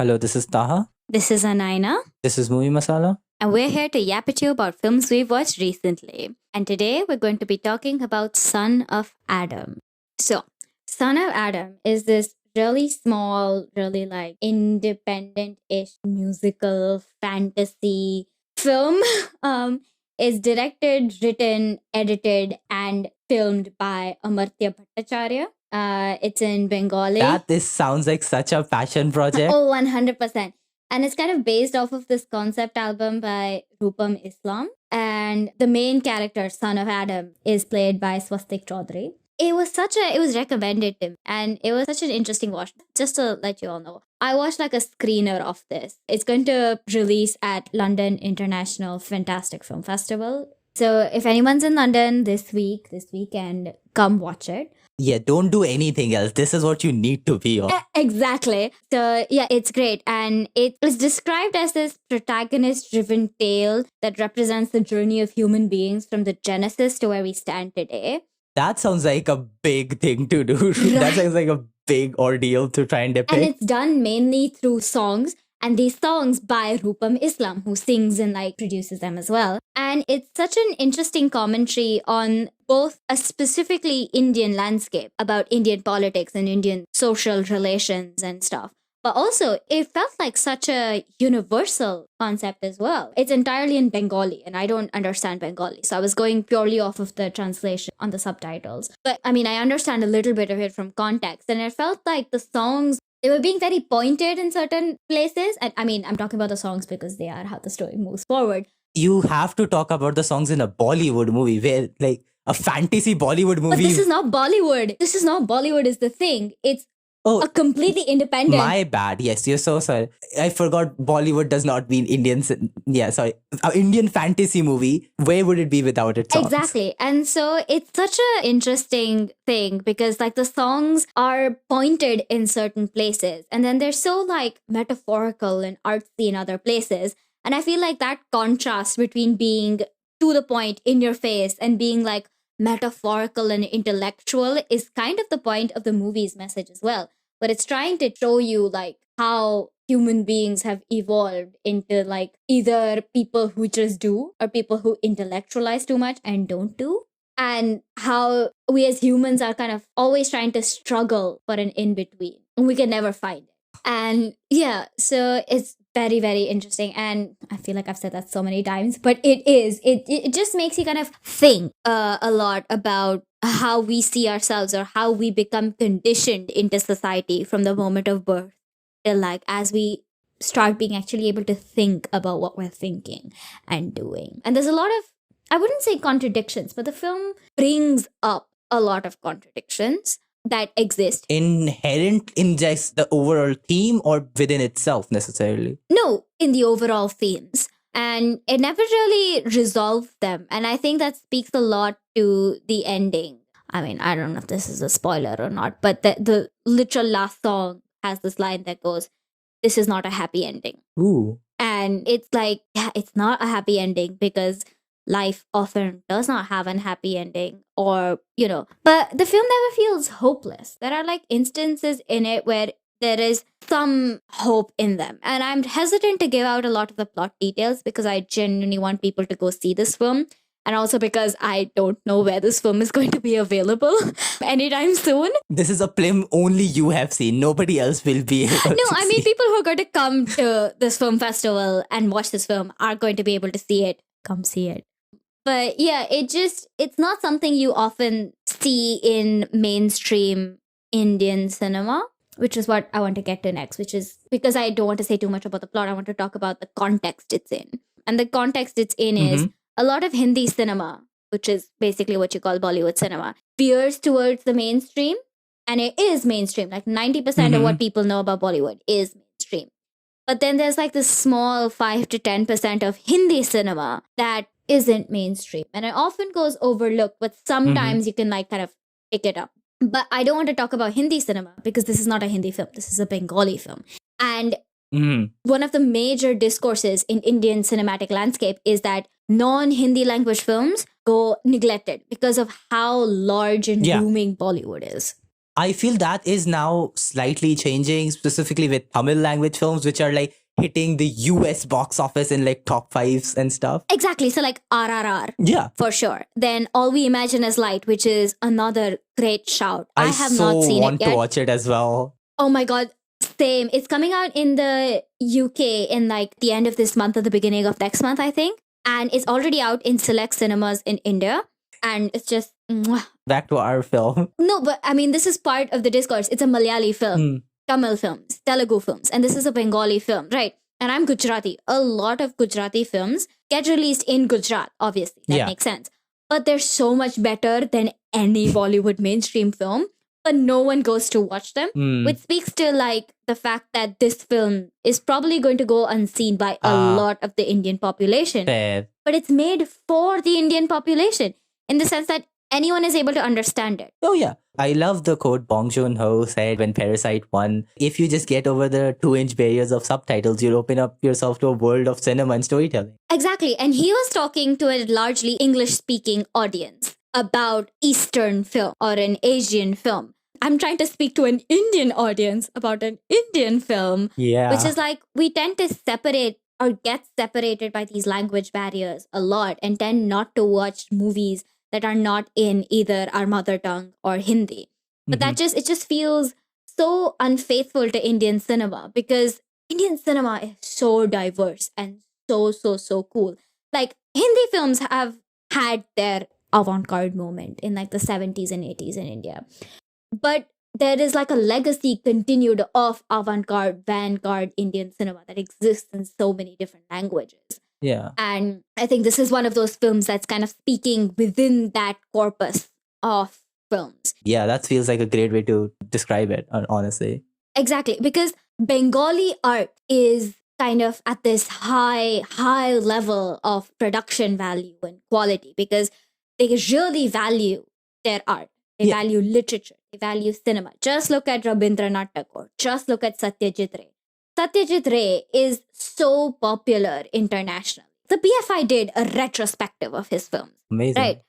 Hello, this is Taha. This is Anaina, This is Movie Masala. and we're here to yap at you about films we've watched recently. And today we're going to be talking about Son of Adam. So, Son of Adam is this really small, really like independent ish musical fantasy film. Is directed, written, edited, and filmed by Amartya Bhattacharyya. It's in Bengali. This sounds like such a passion project. Oh, 100%. And it's kind of based off of this concept album by Rupam Islam. And the main character, Son of Adam, is played by Swastik Chaudhary. It was recommended to me, and it was such an interesting watch. Just to let you all know, I watched like a screener of this. It's going to release at London International Fantastic Film Festival. So if anyone's in London this weekend, come watch it. Yeah, don't do anything else. This is what you need to be on. Exactly. So yeah, it's great. And it was described as this protagonist-driven tale that represents the journey of human beings from the genesis to where we stand today. That sounds like a big thing to do. That sounds like a big ordeal to try and depict. And it's done mainly through songs. And these songs by Rupam Islam, who sings and like produces them as well. And it's such an interesting commentary on both a specifically Indian landscape about Indian politics and Indian social relations and stuff. But also, it felt like such a universal concept as well. It's entirely in Bengali, and I don't understand Bengali. So I was going purely off of the translation on the subtitles. But I mean, I understand a little bit of it from context. And it felt like the songs, they were being very pointed in certain places. And I mean, I'm talking about the songs because they are how the story moves forward. You have to talk about the songs in a Bollywood movie where like a fantasy Bollywood movie. But this is not Bollywood. This is not Bollywood is the thing. It's a completely independent. My bad. Yes, you're so sorry. I forgot Bollywood does not mean Indian. Yeah, sorry. An Indian fantasy movie. Where would it be without its songs? Exactly. And so it's such an interesting thing because like the songs are pointed in certain places and then they're so like metaphorical and artsy in other places. And I feel like that contrast between being to the point in your face and being like metaphorical and intellectual is kind of the point of the movie's message as well. But it's trying to show you like how human beings have evolved into like either people who just do or people who intellectualize too much and don't do. And how we as humans are kind of always trying to struggle for an in-between. And we can never find it. And yeah, so it's very, very interesting. And I feel like I've said that so many times, but it just makes you kind of think a lot about how we see ourselves or how we become conditioned into society from the moment of birth till like as we start being actually able to think about what we're thinking and doing. And there's a lot of, I wouldn't say contradictions, but the film brings up a lot of contradictions that exist. Inherent in just the overall theme or within itself necessarily? No, in the overall themes. And it never really resolved them. And I think that speaks a lot to the ending. I mean, I don't know if this is a spoiler or not, but the literal last song has this line that goes, "This is not a happy ending." Ooh. And it's like, yeah, it's not a happy ending because life often does not have an happy ending or, you know, but the film never feels hopeless. There are like instances in it where there is some hope in them. And I'm hesitant to give out a lot of the plot details because I genuinely want people to go see this film. And also because I don't know where this film is going to be available anytime soon. This is a film only you have seen. Nobody else will be able to No, I mean, see. people who are going to come to this film festival and watch this film are going to be able to see it. Come see it. But yeah, it's not something you often see in mainstream Indian cinema, which is what I want to get to next, which is because I don't want to say too much about the plot. I want to talk about the context it's in. And the context it's in is a lot of Hindi cinema, which is basically what you call Bollywood cinema, veers towards the mainstream. And it is mainstream. Like 90% of what people know about Bollywood is mainstream. But then there's like this small 5 to 10% of Hindi cinema that isn't mainstream. And it often goes overlooked, but sometimes you can like kind of pick it up. But I don't want to talk about Hindi cinema because this is not a Hindi film. This is a Bengali film. And one of the major discourses in Indian cinematic landscape is that non-Hindi language films go neglected because of how large and booming Bollywood is. I feel that is now slightly changing, specifically with Tamil language films, which are like hitting the US box office in like top fives and stuff. Exactly. So like RRR. Yeah. For sure. Then All We Imagine Is Light, which is another great shout. I have not seen want it yet. to watch it as well. Oh my God. Same. It's coming out in the UK in like the end of this month or the beginning of next month, I think. And it's already out in select cinemas in India. And it's just... mwah. Back to our film. No, but I mean, this is part of the discourse. It's a Malayali film, Tamil films, Telugu films, and this is a Bengali film, right? And I'm Gujarati. A lot of Gujarati films get released in Gujarat, obviously. That makes sense. But they're so much better than any Bollywood mainstream film, but no one goes to watch them, which speaks to like the fact that this film is probably going to go unseen by a lot of the Indian population. Fair. But it's made for the Indian population in the sense that anyone is able to understand it. Oh, yeah. I love the quote Bong Joon-ho said when Parasite won. If you just get over the 2-inch barriers of subtitles, you'll open up yourself to a world of cinema and storytelling. Exactly. And he was talking to a largely English-speaking audience about Eastern film or an Asian film. I'm trying to speak to an Indian audience about an Indian film. Yeah. Which is like, we tend to separate or get separated by these language barriers a lot and tend not to watch movies that are not in either our mother tongue or Hindi. But it just feels so unfaithful to Indian cinema because Indian cinema is so diverse and so cool. Like Hindi films have had their avant-garde moment in like the 70s and 80s in India. But there is like a legacy continued of avant-garde, vanguard Indian cinema that exists in so many different languages. Yeah. And I think this is one of those films that's kind of speaking within that corpus of films. Yeah, that feels like a great way to describe it, honestly. Exactly. Because Bengali art is kind of at this high level of production value and quality because they really value their art. They value literature. They value cinema. Just look at Rabindranath Tagore. Just look at Satyajit Ray. Satyajit Ray is so popular internationally. The BFI did a retrospective of his films. Amazing. Right.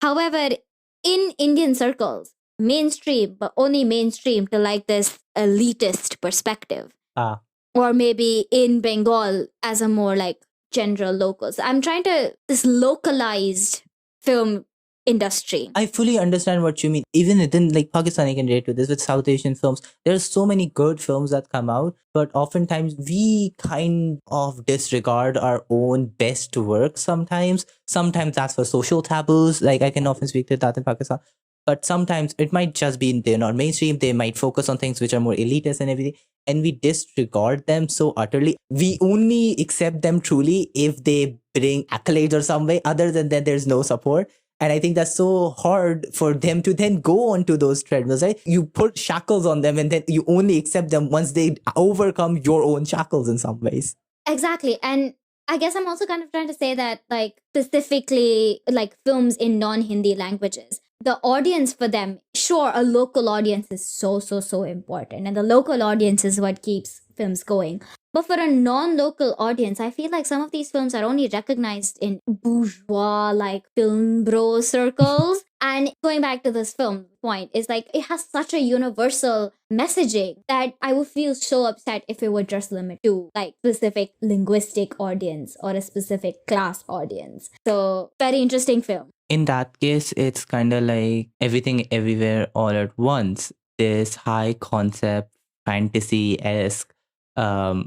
However, in Indian circles, mainstream, but only mainstream to like this elitist perspective. Or maybe in Bengal as a more like general local. So I'm trying to, this localized film industry. I fully understand what you mean. Even within like Pakistan, I can relate to this with South Asian films. There's so many good films that come out, but oftentimes we kind of disregard our own best work sometimes. Sometimes that's for social taboos. Like I can often speak to that in Pakistan. But sometimes it might just be they're not mainstream. They might focus on things which are more elitist and everything. And we disregard them so utterly. We only accept them truly if they bring accolades or some way. Other than that, there's no support. And I think that's so hard for them to then go onto those treadmills, right? You put shackles on them and then you only accept them once they overcome your own shackles in some ways. Exactly. And I guess I'm also kind of trying to say that like specifically like films in non-Hindi languages, the audience for them, sure, a local audience is so important. And the local audience is what keeps films going. But for a non-local audience, I feel like some of these films are only recognized in bourgeois, like film bro circles. And going back to this film point, is like it has such a universal messaging that I would feel so upset if it were just limited to like specific linguistic audience or a specific class audience. So very interesting film. In that case, it's kind of like Everything Everywhere All at Once. This high concept, fantasy-esque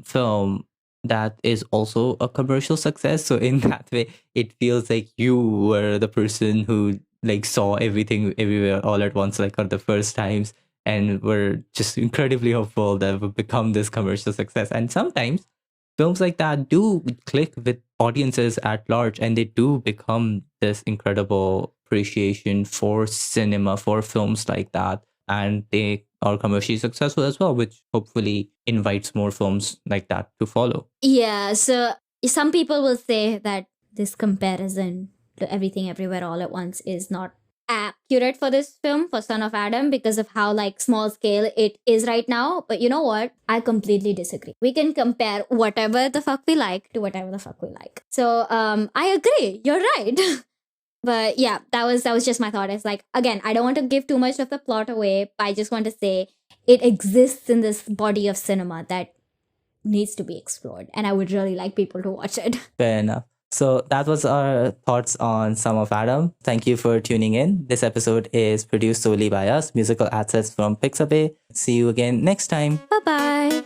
film that is also a commercial success. So in that way, it feels like you were the person who like saw Everything Everywhere All at Once like on the first times and were just incredibly hopeful that it would become this commercial success. And sometimes films like that do click with audiences at large and they do become this incredible appreciation for cinema, for films like that. And they are commercially successful as well, which hopefully invites more films like that to follow. Yeah, so some people will say that this comparison to Everything Everywhere All at Once is not accurate for this film, for Son of Adam, because of how like small scale it is right now. But you know what? I completely disagree. We can compare whatever the fuck we like to whatever the fuck we like. So I agree. You're right. But yeah, that was just my thought. It's like, again, I don't want to give too much of the plot away, but I just want to say it exists in this body of cinema that needs to be explored, and I would really like people to watch it. Fair enough. So that was our thoughts on Sum of Adam. Thank you for tuning in. This episode is produced solely by us, musical assets from Pixabay. See you again next time. Bye bye.